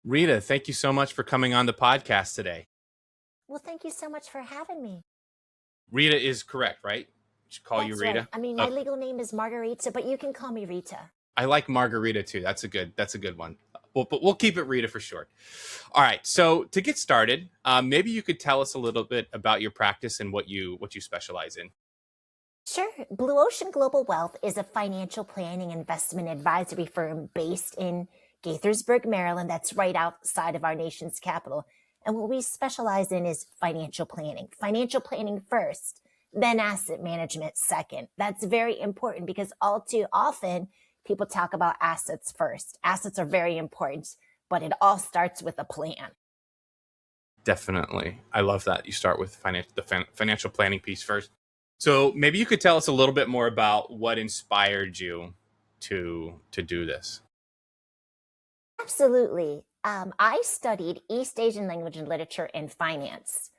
Rita, thank you so much for coming on the podcast today. Well, thank you so much for having me. Rita is correct, right? Should call you That's right. Rita. I mean, my Okay. legal name is Marguerita, but you can call me Rita. I like Marguerita too. That's a good one. But we'll keep it Rita for short. All right. So to get started, maybe you could tell us a little bit about your practice and what you specialize in. Sure. Blue Ocean Global Wealth is a financial planning investment advisory firm based in Gaithersburg, Maryland. That's right outside of our nation's capital. And what we specialize in is financial planning. Financial planning first, then asset management second. That's very important because all too often people talk about assets first. Assets are very important, but it all starts with a plan. Definitely. I love that you start with financial planning piece first. So maybe you could tell us a little bit more about what inspired you to do this. Absolutely. I studied East Asian language and literature and finance,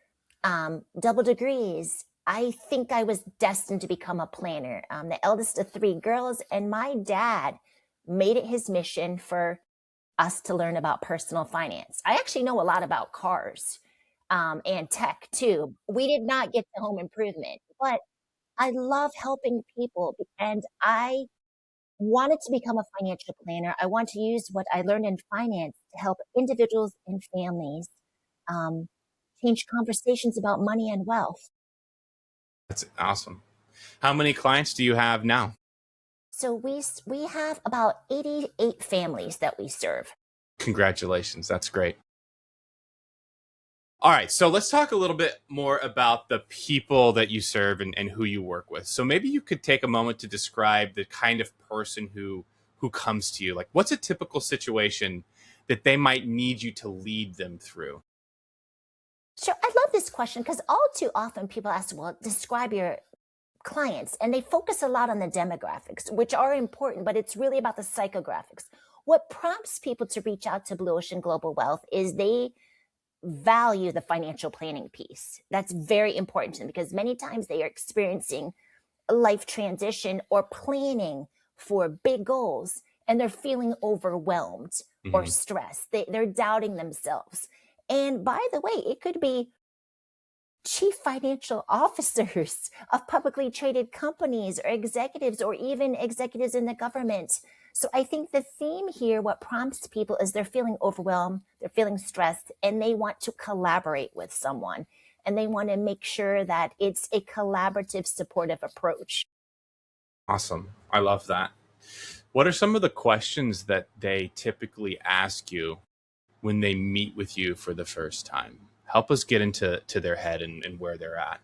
double degrees. I think I was destined to become a planner. The eldest of three girls, and my dad made it his mission for us to learn about personal finance. I actually know a lot about cars and tech too. We did not get to home improvement, but I love helping people, and I wanted to become a financial planner. I want to use what I learned in finance to help individuals and families um, change conversations about money and wealth. That's awesome. How many clients do you have now? So we have about 88 families that we serve. Congratulations. That's great. All right, so let's talk a little bit more about the people that you serve and who you work with. So maybe you could take a moment to describe the kind of person who comes to you. Like, what's a typical situation that they might need you to lead them through? Sure, I love this question because all too often people ask, well, describe your clients, and they focus a lot on the demographics, which are important, but it's really about the psychographics. What prompts people to reach out to Blue Ocean Global Wealth is they value the financial planning piece. That's very important to them because many times they are experiencing a life transition or planning for big goals and they're feeling overwhelmed or Hmm. stressed. They're doubting themselves. And by the way, it could be chief financial officers of publicly traded companies or executives or even executives in the government. So I think the theme here, what prompts people is they're feeling overwhelmed, they're feeling stressed, and they want to collaborate with someone. And they want to make sure that it's a collaborative, supportive approach. Awesome. I love that. What are some of the questions that they typically ask you when they meet with you for the first time? Help us get into their head and where they're at.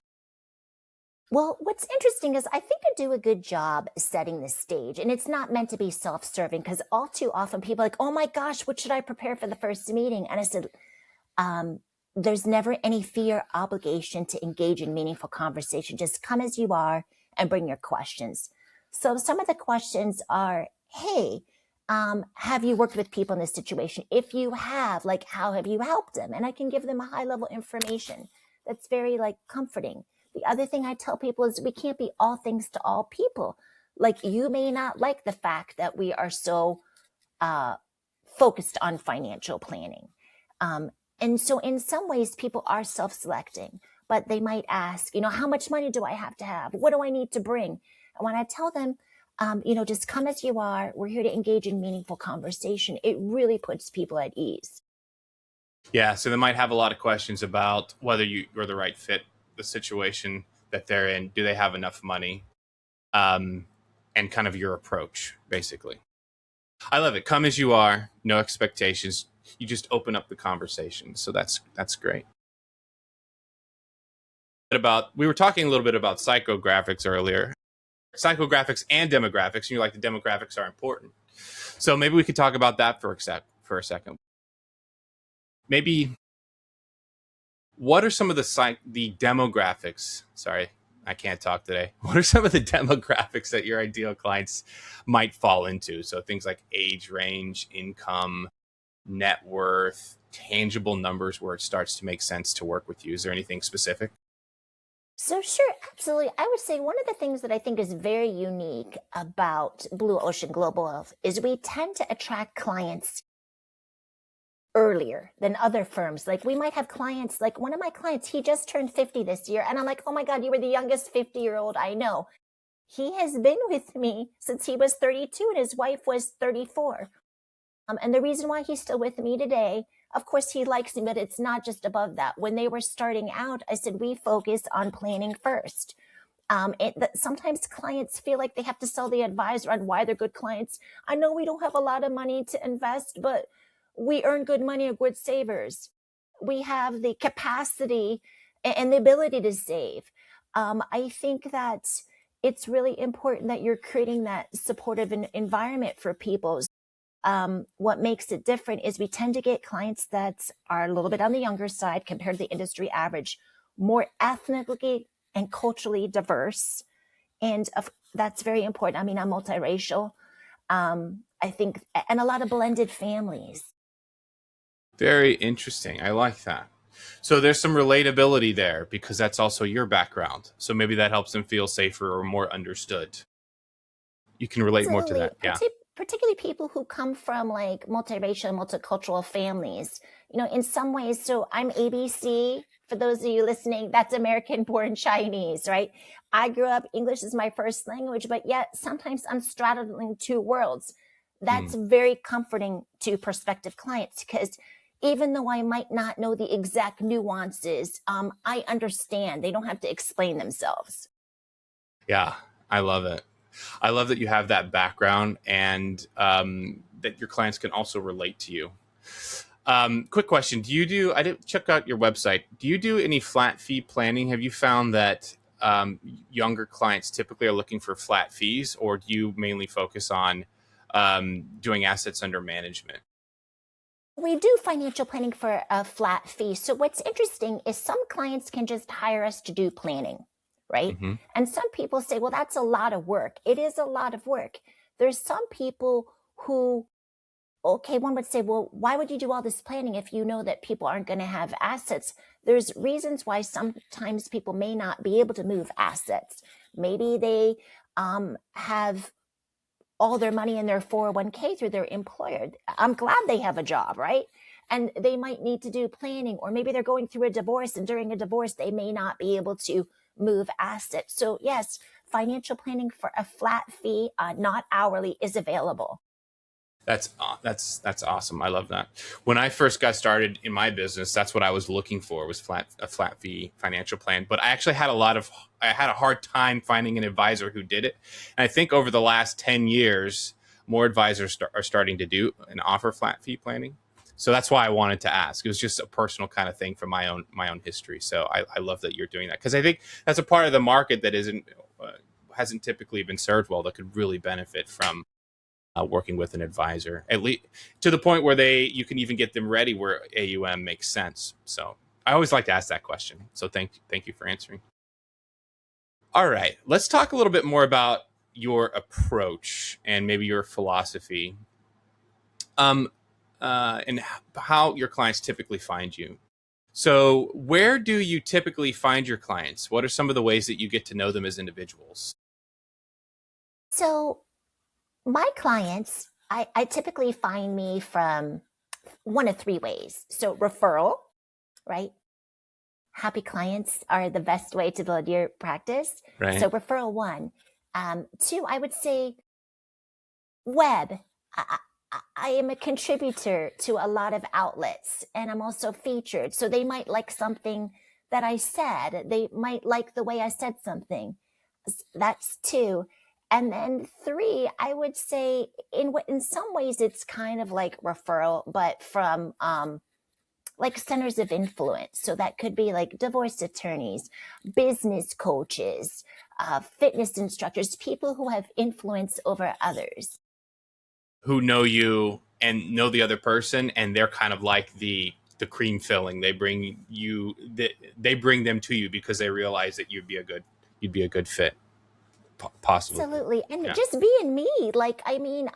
Well, what's interesting is I think I do a good job setting the stage, and it's not meant to be self serving because all too often people are like, oh my gosh, what should I prepare for the first meeting? And I said, um, there's never any fear, obligation to engage in meaningful conversation. Just come as you are and bring your questions. So some of the questions are, hey, have you worked with people in this situation? If you have, like, how have you helped them? And I can give them a high level information that's very like comforting. The other thing I tell people is we can't be all things to all people. Like you may not like the fact that we are so uh, focused on financial planning. Um, and so in some ways, people are self-selecting, but they might ask, how much money do I have to have? What do I need to bring? And when I tell them, just come as you are, we're here to engage in meaningful conversation, it really puts people at ease. Yeah, so they might have a lot of questions about whether you're the right fit, the situation that they're in. Do they have enough money? Um, and kind of your approach, basically. I love it. Come as you are, no expectations. You just open up the conversation. So that's great. About we were talking a little bit about psychographics earlier. Psychographics and demographics, and you're like the demographics are important. So maybe we could talk about that for a second. Maybe what are some of the demographics? Sorry, I can't talk today. What are some of the demographics that your ideal clients might fall into? So things like age range, income, net worth, tangible numbers where it starts to make sense to work with you. Is there anything specific? So sure, absolutely. I would say one of the things that I think is very unique about Blue Ocean Global Health is we tend to attract clients earlier than other firms. Like we might have clients, like one of my clients, he just turned 50 this year. And I'm like, oh my God, you were the youngest 50-year-old I know. He has been with me since he was 32 and his wife was 34. And the reason why he's still with me today, of course, he likes me, but it's not just above that. When they were starting out, I said, we focus on planning first. Sometimes clients feel like they have to sell the advisor on why they're good clients. I know we don't have a lot of money to invest, but we earn good money, are good savers. We have the capacity and the ability to save. I think that it's really important that you're creating that supportive environment for people. What makes it different is we tend to get clients that are a little bit on the younger side compared to the industry average, more ethnically and culturally diverse. And that's very important. I mean, I'm multiracial. I think, and a lot of blended families. Very interesting. I like that. So there's some relatability there because that's also your background. So maybe that helps them feel safer or more understood. You can relate more to that. Yeah. Particularly people who come from like multiracial, multicultural families, you know, in some ways. So I'm ABC. For those of you listening, that's American born Chinese, right? I grew up, English is my first language, but yet sometimes I'm straddling two worlds. That's very comforting to prospective clients because even though I might not know the exact nuances, I understand. They don't have to explain themselves. Yeah, I love it. I love that you have that background and that your clients can also relate to you. Quick question. I didn't check out your website. Do you do any flat fee planning? Have you found that younger clients typically are looking for flat fees, or do you mainly focus on doing assets under management? We do financial planning for a flat fee. So what's interesting is some clients can just hire us to do planning, right? Mm-hmm. And some people say, well, that's a lot of work. It is a lot of work. There's some people who, okay, one would say, well, why would you do all this planning if you know that people aren't going to have assets? There's reasons why sometimes people may not be able to move assets. Maybe they have all their money in their 401k through their employer. I'm glad they have a job, right? And they might need to do planning, or maybe they're going through a divorce, and during a divorce, they may not be able to move assets. So yes, financial planning for a flat fee, not hourly, is available. That's awesome. I love that. When I first got started in my business, that's what I was looking for, was a flat fee financial plan. But I actually had I had a hard time finding an advisor who did it. And I think over the last 10 years, more advisors are starting to do and offer flat fee planning. So that's why I wanted to ask. It was just a personal kind of thing from my own history. So I love that you're doing that, because I think that's a part of the market that hasn't typically been served well, that could really benefit from working with an advisor, at least to the point where you can even get them ready where AUM makes sense. So I always like to ask that question. So thank you for answering. All right, let's talk a little bit more about your approach and maybe your philosophy, and how your clients typically find you. So where do you typically find your clients? What are some of the ways that you get to know them as individuals? So my clients, I typically find me from one of three ways. So referral, right? Happy clients are the best way to build your practice. Right. So referral one. Two, I would say web. I am a contributor to a lot of outlets, and I'm also featured. So they might like something that I said. They might like the way I said something. That's two. And then three, I would say in some ways it's kind of like referral, but from like centers of influence. So that could be like divorce attorneys, business coaches, fitness instructors, people who have influence over others. Who know you and know the other person, and they're kind of like the cream filling. They bring them to you because they realize that you'd be a good fit. Possibly. Absolutely. And Yeah. just being me, like, I mean,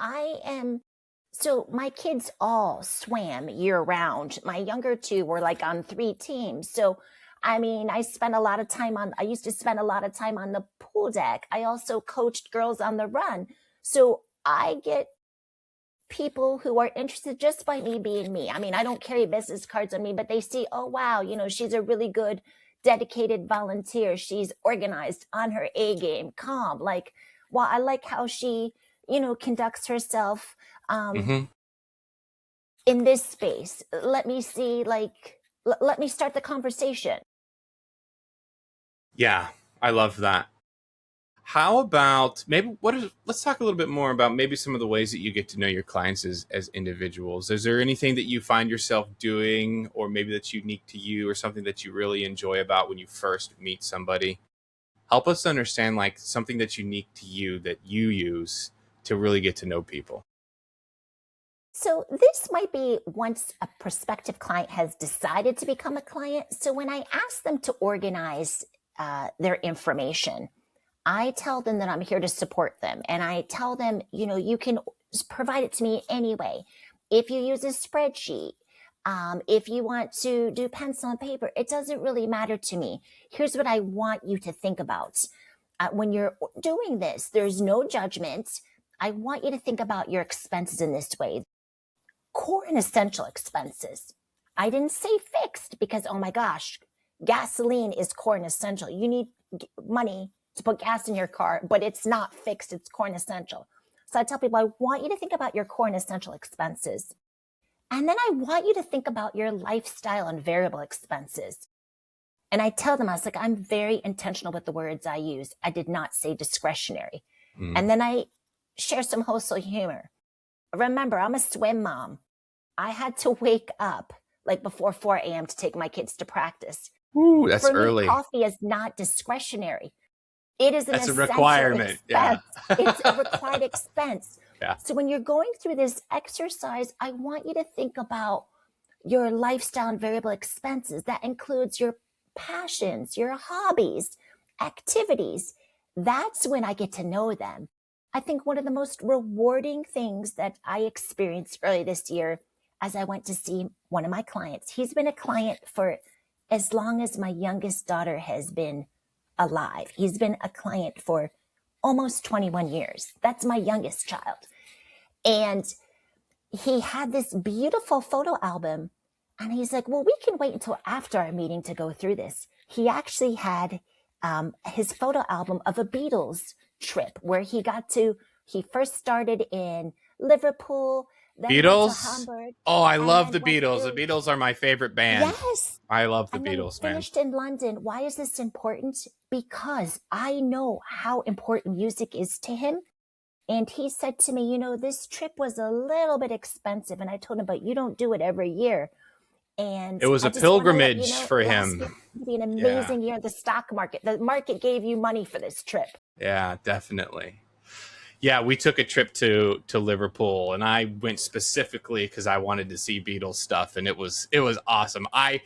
so my kids all swam year round. My younger two were like on 3 teams. So, I mean, I used to spend a lot of time on the pool deck. I also coached girls on the run. So I get people who are interested just by me being me. I mean, I don't carry business cards on me, but they see, oh, wow, you know, she's a really good, dedicated volunteer. She's organized, on her A game, calm. Like, well, I like how she, you know, conducts herself in this space. Let me see, like, let me start the conversation. Yeah, I love that. How about let's talk a little bit more about maybe some of the ways that you get to know your clients as individuals. Is there anything that you find yourself doing, or maybe that's unique to you, or something that you really enjoy about when you first meet somebody? Help us understand like something that's unique to you that you use to really get to know people. So this might be once a prospective client has decided to become a client. So when I ask them to organize their information, I tell them that I'm here to support them. And I tell them, you know, you can provide it to me anyway. If you use a spreadsheet, if you want to do pencil and paper, it doesn't really matter to me. Here's what I want you to think about. When you're doing this, there's no judgment. I want you to think about your expenses in this way. Core and essential expenses. I didn't say fixed because, oh my gosh, gasoline is core and essential. You need money to put gas in your car, but it's not fixed. It's core and essential. So I tell people, I want you to think about your core and essential expenses. And then I want you to think about your lifestyle and variable expenses. And I tell them, I was like, I'm very intentional with the words I use. I did not say discretionary. And then I share some wholesale humor. Remember, I'm a swim mom. I had to wake up like before 4 a.m. to take my kids to practice. Ooh, that's For me, early. coffee is not discretionary. It is That's a requirement. Expense. Yeah. It's a required expense. Yeah. So when you're going through this exercise, I want you to think about your lifestyle and variable expenses. That includes your passions, your hobbies, activities. That's when I get to know them. I think one of the most rewarding things that I experienced early this year as I went to see one of my clients, he's been a client for as long as my youngest daughter has been alive. He's been a client for almost 21 years. That's my youngest child. And he had this beautiful photo album. And he's like, well, we can wait until after our meeting to go through this. He actually had his photo album of a Beatles trip where he first started in Liverpool, then went to Beatles? Hamburg. Oh, I love and the went Beatles. to- The Beatles are my favorite band. Yes. I love the And then Beatles, man. finished in London. Why is this important? Because I know how important music is to him. And he said to me, you know, this trip was a little bit expensive. And I told him, but you don't do it every year. And It was I a just wanna let pilgrimage you know, for last him. year would be an amazing year. The stock market, the market gave you money for this trip. Yeah, definitely. Yeah, we took a trip to Liverpool, and I went specifically because I wanted to see Beatles stuff, and it was awesome. I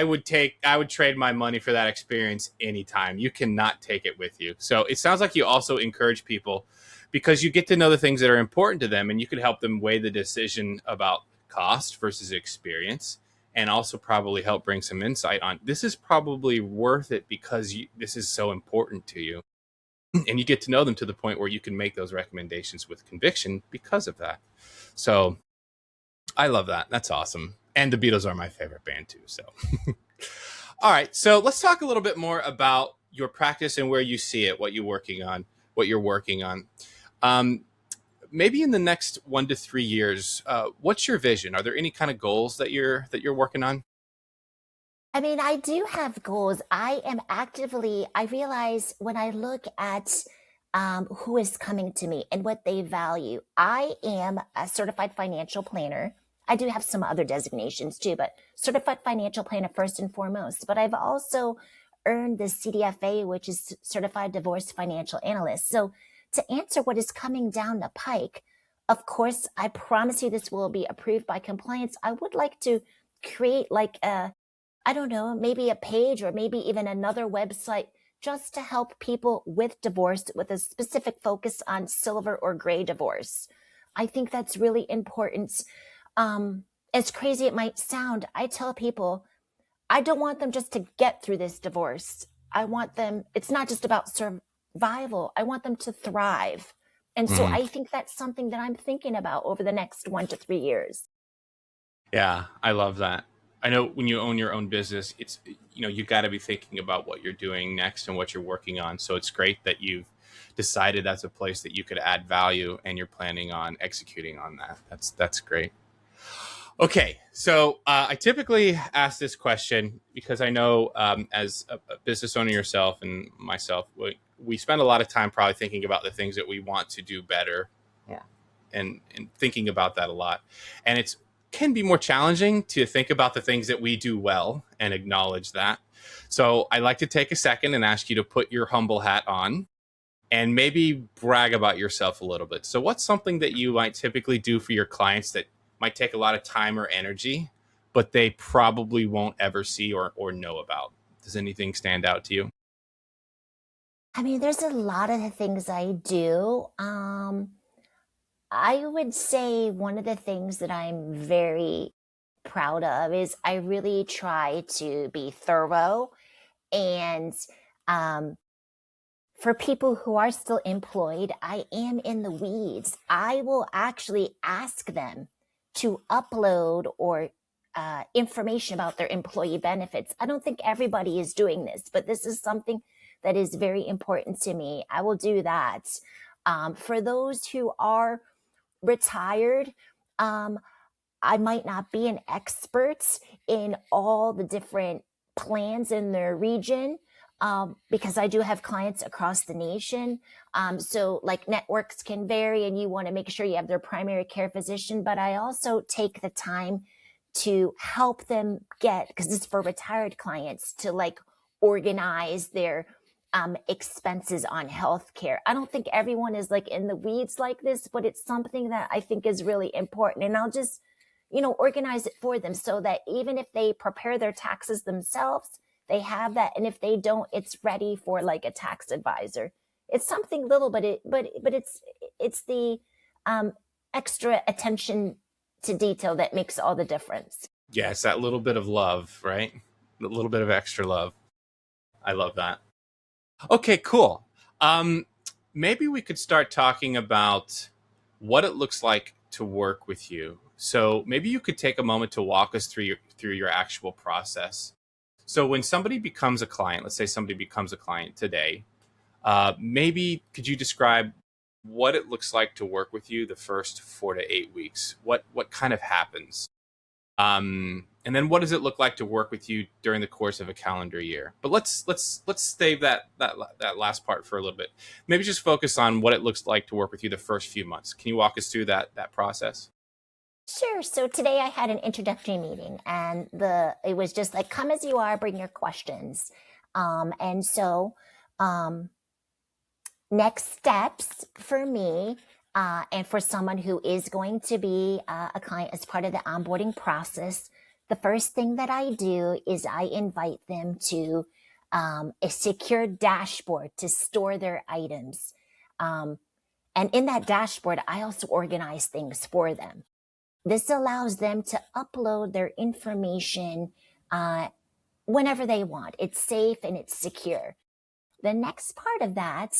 would trade my money for that experience anytime. You cannot take it with you. So it sounds like you also encourage people because you get to know the things that are important to them, and you can help them weigh the decision about cost versus experience, and also probably help bring some insight on this is probably worth it because this is so important to you. And you get to know them to the point where you can make those recommendations with conviction because of that. So I love that. That's awesome. And the Beatles are my favorite band too. So, all right. So let's talk a little bit more about your practice and where you see it, what you're working on. Maybe in the next 1 to 3 years, what's your vision? Are there any kind of goals that you're working on? I mean, I do have goals. I realize when I look at who is coming to me and what they value, I am a certified financial planner. I do have some other designations too, but certified financial planner first and foremost. But I've also earned the CDFA, which is Certified Divorce Financial Analyst. So to answer what is coming down the pike, of course, I promise you this will be approved by compliance. I would like to create like I don't know, maybe a page or maybe even another website just to help people with divorce with a specific focus on silver or gray divorce. I think that's really important. As crazy it might sound, I tell people, I don't want them just to get through this divorce. It's not just about survival. I want them to thrive. And so I think that's something that I'm thinking about over the next 1 to 3 years. Yeah, I love that. I know when you own your own business, it's, you got to be thinking about what you're doing next and what you're working on. So it's great that you've decided that's a place that you could add value and you're planning on executing on that. That's great. Okay, so I typically ask this question because I know as a business owner yourself and myself, we spend a lot of time probably thinking about the things that we want to do better. Yeah. And thinking about that a lot. And it's can be more challenging to think about the things that we do well and acknowledge that. So I like to take a second and ask you to put your humble hat on and maybe brag about yourself a little bit. So what's something that you might typically do for your clients that might take a lot of time or energy, but they probably won't ever see or know about? Does anything stand out to you? I mean, there's a lot of the things I do. I would say one of the things that I'm very proud of is I really try to be thorough. And for people who are still employed, I am in the weeds. I will actually ask them to upload or information about their employee benefits. I don't think everybody is doing this, but this is something that is very important to me. I will do that. For those who are retired, I might not be an expert in all the different plans in their region, because I do have clients across the nation. So like networks can vary and you want to make sure you have their primary care physician, but I also take the time to help them get, because it's for retired clients, to like organize their expenses on healthcare. I don't think everyone is like in the weeds like this, but it's something that I think is really important. And I'll just, organize it for them so that even if they prepare their taxes themselves, they have that. And if they don't, it's ready for like a tax advisor. It's something little, but it's the extra attention to detail that makes all the difference. Yeah, it's that little bit of love, right? A little bit of extra love. I love that. Okay, cool. Maybe we could start talking about what it looks like to work with you. So maybe you could take a moment to walk us through your actual process. So when somebody becomes a client, let's say somebody becomes a client today, maybe could you describe what it looks like to work with you the first 4 to 8 weeks? What kind of happens? And then what does it look like to work with you during the course of a calendar year? But let's save that last part for a little bit. Maybe just focus on what it looks like to work with you the first few months. Can you walk us through that process? Sure. So today I had an introductory meeting, and it was just like, come as you are, bring your questions. And so next steps for me, and for someone who is going to be a client as part of the onboarding process, the first thing that I do is I invite them to a secure dashboard to store their items. And in that dashboard, I also organize things for them. This allows them to upload their information whenever they want. It's safe and it's secure. The next part of that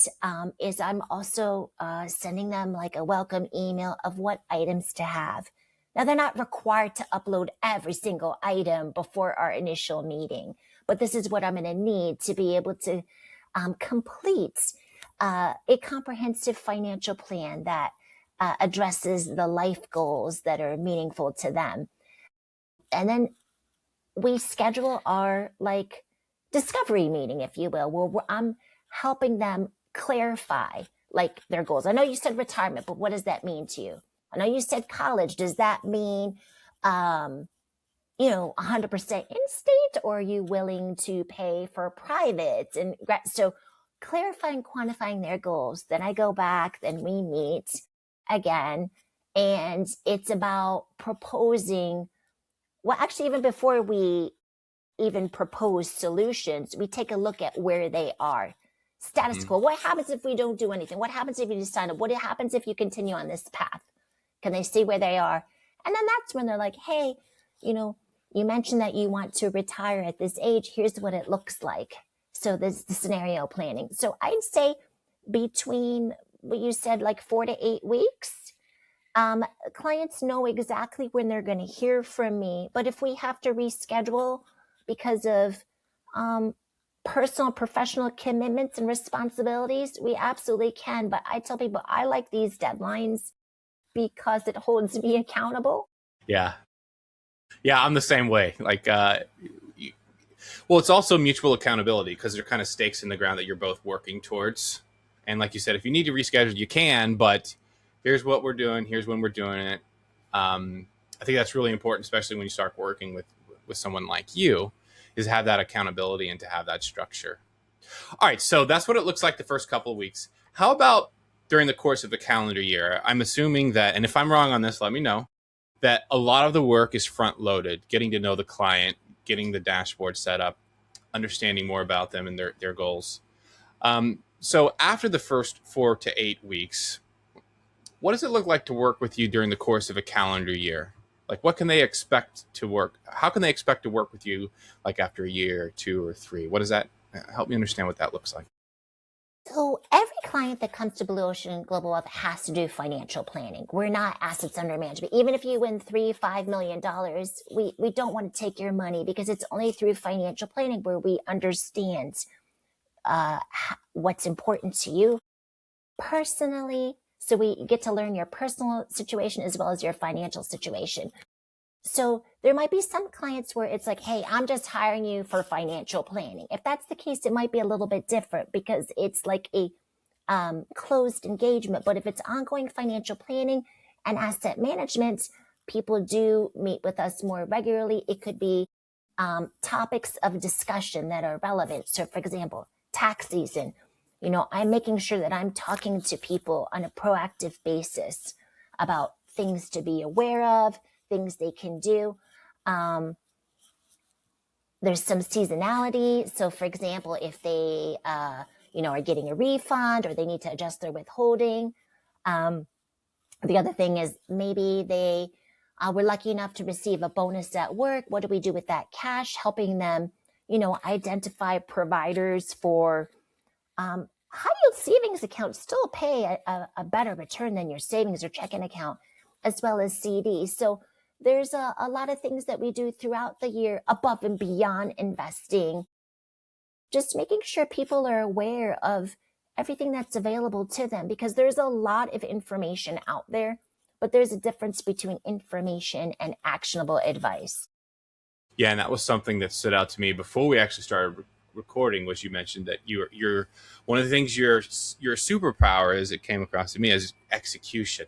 is I'm also sending them like a welcome email of what items to have. Now, they're not required to upload every single item before our initial meeting, but this is what I'm going to need to be able to complete a comprehensive financial plan that addresses the life goals that are meaningful to them. And then we schedule our like discovery meeting, if you will, where I'm helping them clarify like their goals. I know you said retirement, but what does that mean to you? I know you said college. Does that mean, 100% in-state, or are you willing to pay for private? And so clarifying, quantifying their goals. Then I go back, then we meet again, and it's about proposing. Well, actually, even before we even propose solutions, we take a look at where they are. Status quo. What happens if we don't do anything? What happens if you just sign up? What happens if you continue on this path? Can they see where they are? And then that's when they're like, hey, you mentioned that you want to retire at this age. Here's what it looks like. So this is the scenario planning. So I'd say between what you said, like 4 to 8 weeks. Clients know exactly when they're going to hear from me. But if we have to reschedule because of personal, professional commitments and responsibilities, we absolutely can. But I tell people I like these deadlines because it holds me accountable. Yeah. Yeah, I'm the same way. Like, well, it's also mutual accountability because there are kind of stakes in the ground that you're both working towards. And like you said, if you need to reschedule, you can, but here's what we're doing. Here's when we're doing it. I think that's really important, especially when you start working with someone like you, is have that accountability and to have that structure. All right, so that's what it looks like the first couple of weeks. How about during the course of the calendar year? I'm assuming that, and if I'm wrong on this, let me know, that a lot of the work is front loaded, getting to know the client, getting the dashboard set up, understanding more about them and their goals. So after the first 4 to 8 weeks, what does it look like to work with you during the course of a calendar year? Like, what can they expect to work? How can they expect to work with you, like after a year, 2 or 3? What does that help me understand what that looks like? So every client that comes to Blue Ocean Global Wealth has to do financial planning. We're not assets under management. Even if you win $3-5 million, we don't want to take your money because it's only through financial planning where we understand what's important to you personally. So we get to learn your personal situation as well as your financial situation. So there might be some clients where it's like, hey, I'm just hiring you for financial planning. If that's the case, it might be a little bit different because it's like a closed engagement. But if it's ongoing financial planning and asset management, people do meet with us more regularly. It could be topics of discussion that are relevant. So for example, tax season, I'm making sure that I'm talking to people on a proactive basis about things to be aware of, things they can do. There's some seasonality. So for example, if they, are getting a refund or they need to adjust their withholding. The other thing is maybe they were lucky enough to receive a bonus at work. What do we do with that cash? Helping them, identify providers for high yield savings accounts still pay a better return than your savings or checking account, as well as CDs. So there's a lot of things that we do throughout the year above and beyond investing. Just making sure people are aware of everything that's available to them because there's a lot of information out there, but there's a difference between information and actionable advice. Yeah, and that was something that stood out to me before we actually started recording. Was you mentioned that you're one of the things your superpower is. It came across to me as execution,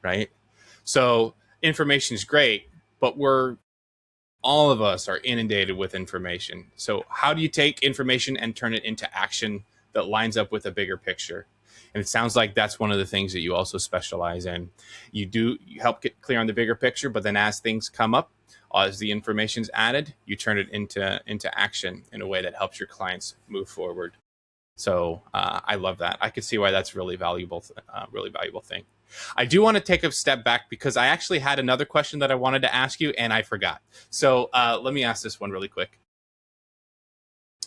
right? So information is great, but all of us are inundated with information. So how do you take information and turn it into action that lines up with a bigger picture? And it sounds like that's one of the things that you also specialize in. You help get clear on the bigger picture, but then as things come up, as the information's added, you turn it into action in a way that helps your clients move forward. So I love that. I could see why that's really valuable thing. I do want to take a step back because I actually had another question that I wanted to ask you and I forgot. So let me ask this one really quick.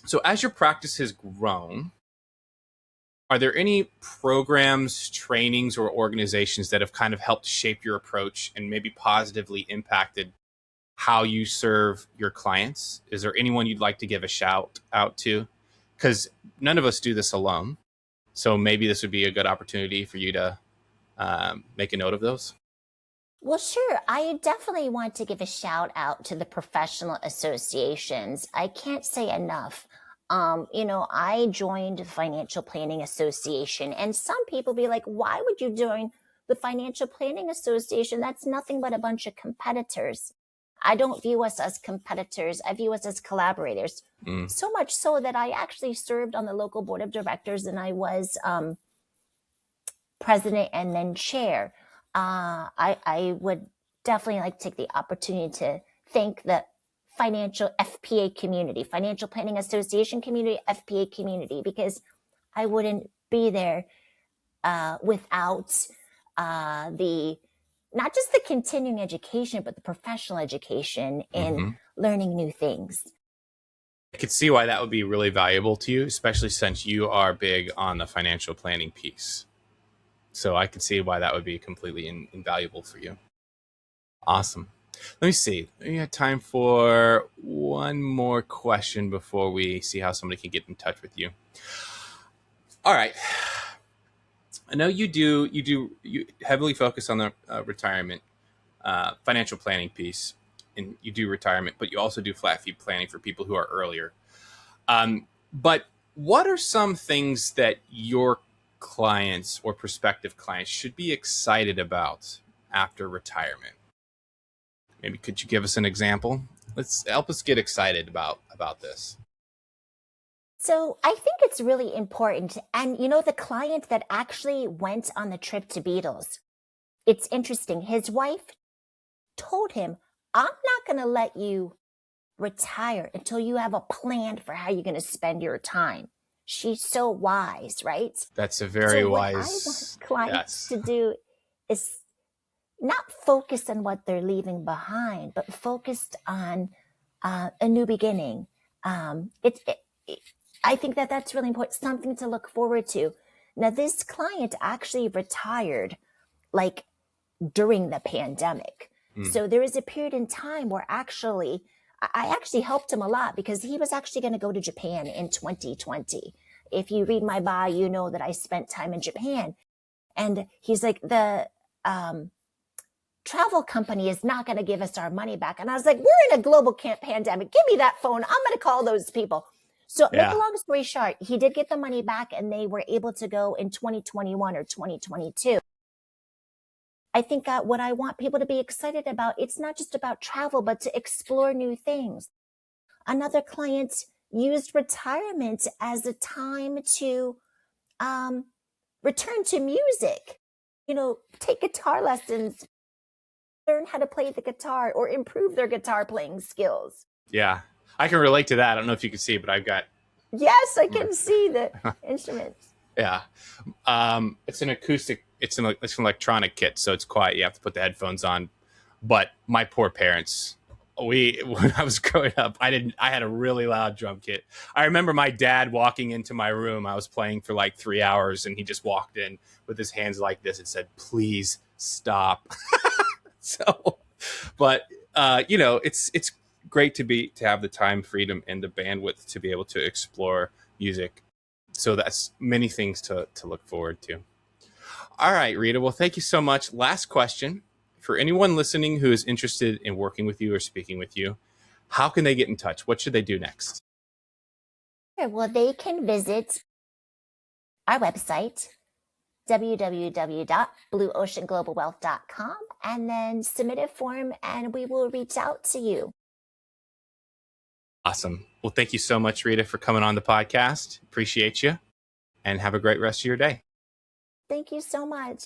So as your practice has grown, are there any programs, trainings, or organizations that have kind of helped shape your approach and maybe positively impacted how you serve your clients? Is there anyone you'd like to give a shout out to? Because none of us do this alone. So maybe this would be a good opportunity for you to make a note of those. Well, sure. I definitely want to give a shout out to the professional associations. I can't say enough. I joined the Financial Planning Association, and some people be like, why would you join the Financial Planning Association? That's nothing but a bunch of competitors. I don't view us as competitors. I view us as collaborators. So much so that I actually served on the local board of directors, and I was president and then chair. I would definitely like to take the opportunity to thank the financial FPA community, Financial Planning Association community, FPA community, because I wouldn't be there without not just the continuing education, but the professional education and learning new things. I could see why that would be really valuable to you, especially since you are big on the financial planning piece. So I could see why that would be completely invaluable for you. Awesome. Let me see. We have time for one more question before we see how somebody can get in touch with you. All right. I know you heavily focus on the retirement financial planning piece, and you do retirement, but you also do flat fee planning for people who are earlier. But what are some things that your clients or prospective clients should be excited about after retirement? Maybe could you give us an example? Let's help us get excited about this. So I think it's really important. And the client that actually went on the trip to Beatles, it's interesting. His wife told him, I'm not going to let you retire until you have a plan for how you're going to spend your time. She's so wise, right? That's a very wise. What I want clients to do is not focus on what they're leaving behind, but focused on a new beginning. I think that's really important, something to look forward to. Now, this client actually retired like during the pandemic. So there was a period in time where I actually helped him a lot because he was actually going to go to Japan in 2020. If you read my bio, you know that I spent time in Japan. And he's like, the travel company is not going to give us our money back. And I was like, we're in a global pandemic. Give me that phone. I'm going to call those people. So make a long story short, he did get the money back and they were able to go in 2021 or 2022. I think what I want people to be excited about, it's not just about travel, but to explore new things. Another client used retirement as a time to return to music, take guitar lessons, learn how to play the guitar or improve their guitar playing skills. Yeah, I can relate to that. I don't know if you can see, but I've got. Yes, I can see the instruments. Yeah. It's an acoustic, it's an electronic kit, so it's quiet. You have to put the headphones on. But my poor parents, when I was growing up, I had a really loud drum kit. I remember my dad walking into my room. I was playing for like 3 hours and he just walked in with his hands like this and said, please stop. So, but it's great to have the time, freedom, and the bandwidth to be able to explore music. So that's many things to look forward to. All right, Rita. Well, thank you so much. Last question. For anyone listening who is interested in working with you or speaking with you, how can they get in touch? What should they do next? Well, they can visit our website, www.blueoceanglobalwealth.com, and then submit a form and we will reach out to you. Awesome. Well, thank you so much, Rita, for coming on the podcast. Appreciate you, and have a great rest of your day. Thank you so much.